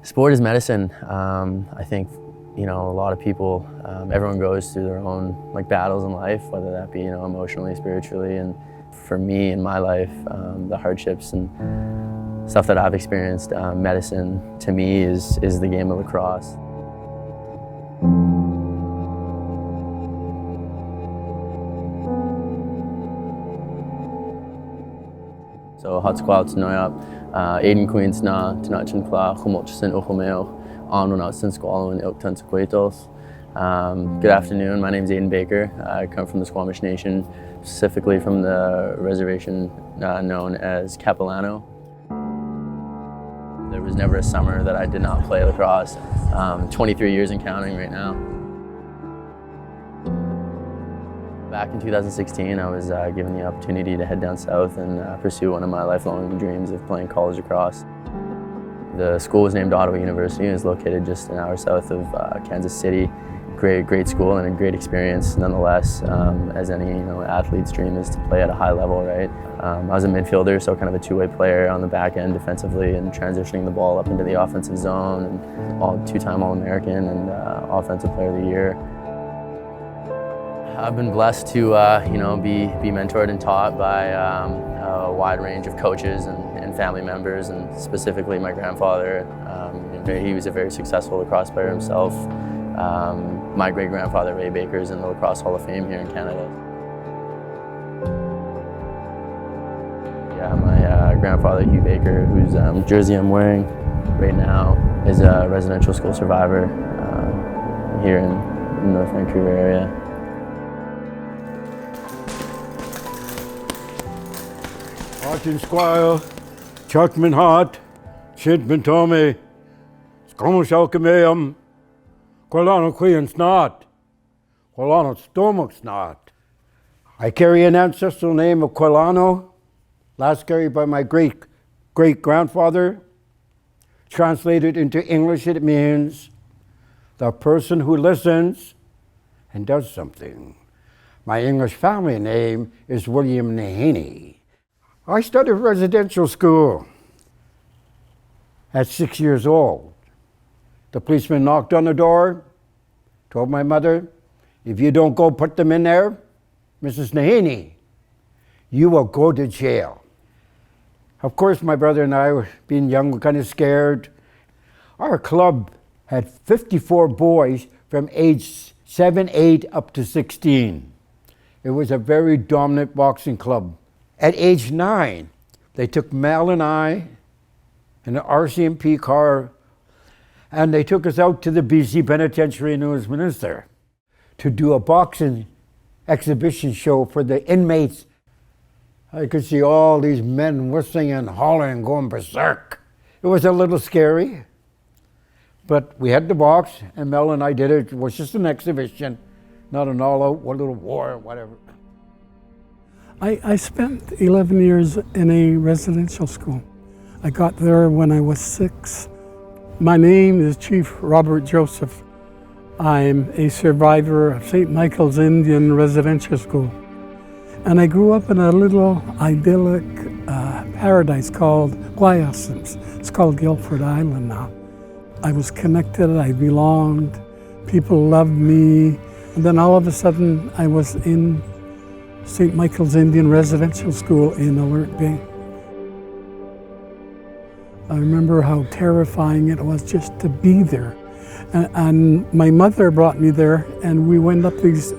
Sport is medicine. I think, a lot of people, everyone goes through their own battles in life, whether that be, emotionally, spiritually, and for me in my life, the hardships and stuff that I've experienced, medicine to me is the game of lacrosse. So Hatsqual Tanoyap, Aiden Queens na Tinachin Kla, Humulchsin Uchumeo, Anunatsin Squalo and Ilktan Sequitos. Good afternoon, my name is Aiden Baker. I come from the Squamish Nation, specifically from the reservation known as Capilano. There was never a summer that I did not play lacrosse. 23 years and counting right now. Back in 2016, I was given the opportunity to head down south and pursue one of my lifelong dreams of playing college lacrosse. The school was named Ottawa University and is located just an hour south of Kansas City. Great school and a great experience nonetheless, as any athlete's dream is to play at a high level, right? I was a midfielder, so kind of a two-way player on the back end defensively and transitioning the ball up into the offensive zone, and two-time All-American and Offensive Player of the Year. I've been blessed to be mentored and taught by a wide range of coaches and family members, and specifically my grandfather. He was a very successful lacrosse player himself. My great-grandfather, Ray Baker, is in the Lacrosse Hall of Fame here in Canada. Yeah, my grandfather, Hugh Baker, whose jersey I'm wearing right now, is a residential school survivor here in the North Vancouver area. Martin Squire, Chuckman Hart, Shintman Tommy, Scomish Alchemeum, Quilano Queen Snot, Quilano Stomach Snot. I carry an ancestral name of Quilano, last carried by my great-grandfather. Translated into English, it means the person who listens and does something. My English family name is William Nahanee. I started residential school at 6 years old. The policeman knocked on the door, told my mother, if you don't go put them in there, Mrs. Nahanee, you will go to jail. Of course, my brother and I, being young, were kind of scared. Our club had 54 boys from age 7, 8 up to 16. It was a very dominant boxing club. At age 9, they took Mel and I in an RCMP car, and they took us out to the BC Penitentiary in Westminster to do a boxing exhibition show for the inmates. I could see all these men whistling and hollering, going berserk. It was a little scary, but we had to box, and Mel and I did it. It was just an exhibition, not an all-out little war or whatever. I spent 11 years in a residential school. I got there when I was 6. My name is Chief Robert Joseph. I'm a survivor of St. Michael's Indian Residential School. And I grew up in a little idyllic paradise called Guayasins. It's called Guilford Island now. I was connected, I belonged, people loved me. And then all of a sudden I was in St. Michael's Indian Residential School in Alert Bay. I remember how terrifying it was just to be there. And my mother brought me there, and we went up these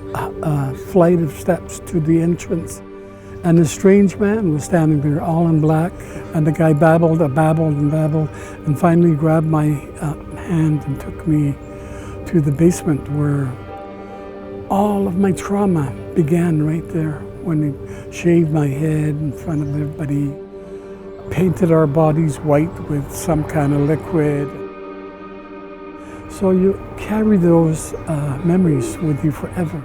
flight of steps to the entrance. And a strange man was standing there, all in black, and the guy babbled and finally grabbed my hand and took me to the basement where all of my trauma began right there, when he shaved my head in front of everybody, painted our bodies white with some kind of liquid. So you carry those memories with you forever.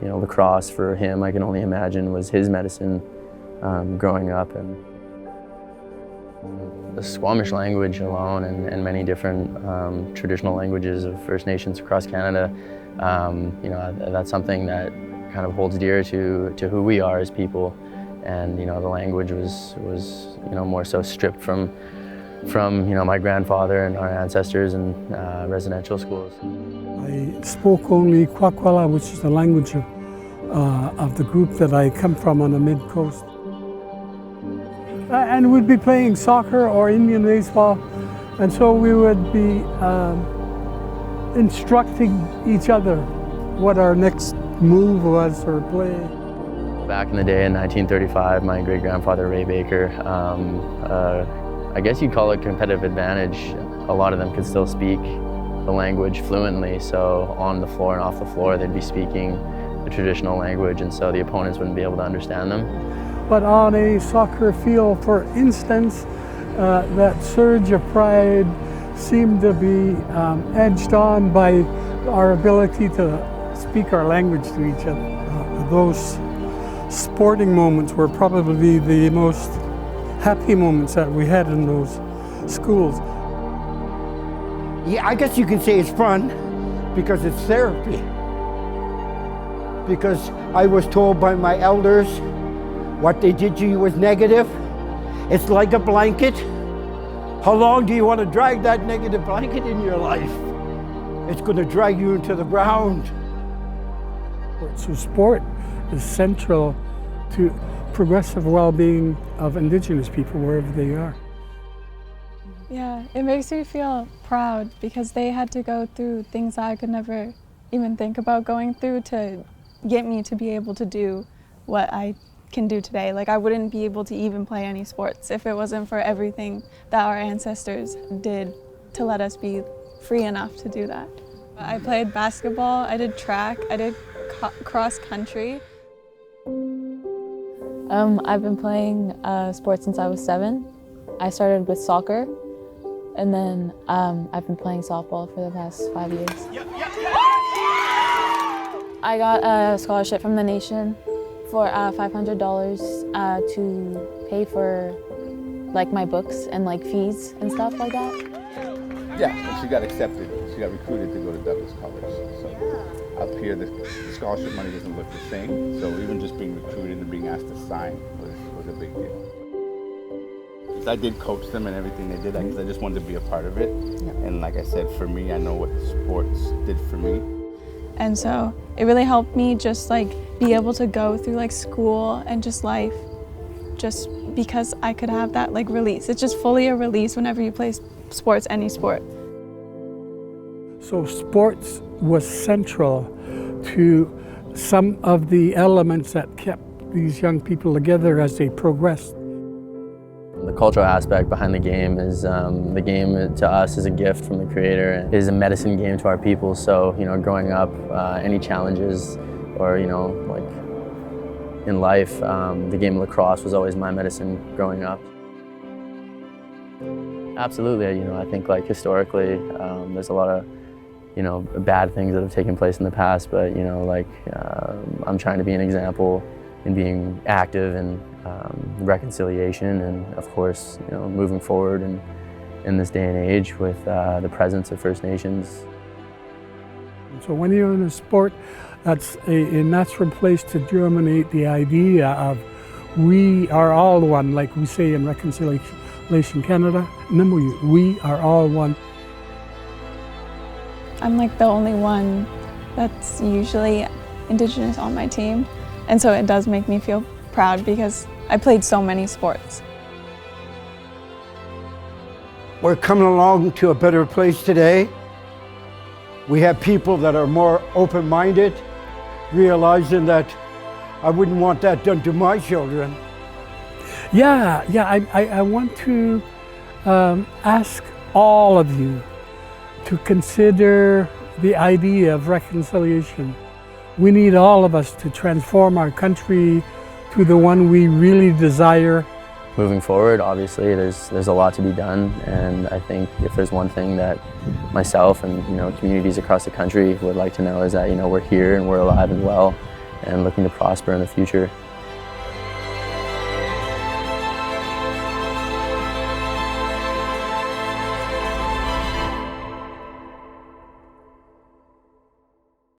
Lacrosse for him, I can only imagine, was his medicine growing up. And the Squamish language alone, and many different traditional languages of First Nations across Canada, that's something that kind of holds dear to who we are as people. and the language was more so stripped from my grandfather and our ancestors in residential schools. I spoke only Kwakwala, which is the language of the group that I come from on the mid-coast. And we'd be playing soccer or Indian baseball, and so we would be instructing each other what our next move was or play. Back in the day in 1935, my great-grandfather Ray Baker, I guess you'd call it a competitive advantage. A lot of them could still speak the language fluently, so on the floor and off the floor they'd be speaking the traditional language, and so the opponents wouldn't be able to understand them. But on a soccer field, for instance, that surge of pride seemed to be edged on by our ability to speak our language to each other. Those sporting moments were probably the most happy moments that we had in those schools. Yeah, I guess you can say it's fun because it's therapy. Because I was told by my elders what they did to you was negative. It's like a blanket. How long do you want to drag that negative blanket in your life? It's going to drag you into the ground. So sport is central to progressive well-being of Indigenous people wherever they are. Yeah, it makes me feel proud because they had to go through things I could never even think about going through to get me to be able to do what I can do today. Like, I wouldn't be able to even play any sports if it wasn't for everything that our ancestors did to let us be free enough to do that. I played basketball, I did track, I did cross country. I've been playing sports since I was 7. I started with soccer, and then I've been playing softball for the past 5 years. I got a scholarship from the nation for $500 to pay for like my books and like fees and stuff like that. Yeah, and she got accepted. She got recruited to go to Douglas College. So up here, the scholarship money doesn't look the same. So even just being recruited and being asked to sign was a big deal. I did coach them and everything they did because I just wanted to be a part of it. Yeah. And like I said, for me, I know what sports did for me. And so it really helped me just like be able to go through like school and just life, just because I could have that like release. It's just fully a release whenever you play sports, any sport. So sports was central to some of the elements that kept these young people together as they progressed. The cultural aspect behind the game is the game to us is a gift from the Creator. It is a medicine game to our people. So growing up, any challenges or like in life, the game of lacrosse was always my medicine growing up. Absolutely, I think like historically, there's a lot of bad things that have taken place in the past, but I'm trying to be an example in being active and reconciliation, and of course, moving forward in this day and age with the presence of First Nations. So when you're in a sport, that's a natural place to germinate the idea of we are all one, like we say in Reconciliation Canada, we are all one. I'm like the only one that's usually Indigenous on my team, and so it does make me feel proud because I played so many sports. We're coming along to a better place today. We have people that are more open-minded, realizing that I wouldn't want that done to my children. Yeah, I want to ask all of you to consider the idea of reconciliation. We need all of us to transform our country to the one we really desire. Moving forward, obviously, there's a lot to be done, and I think if there's one thing that myself and communities across the country would like to know is that we're here and we're alive and well, and looking to prosper in the future.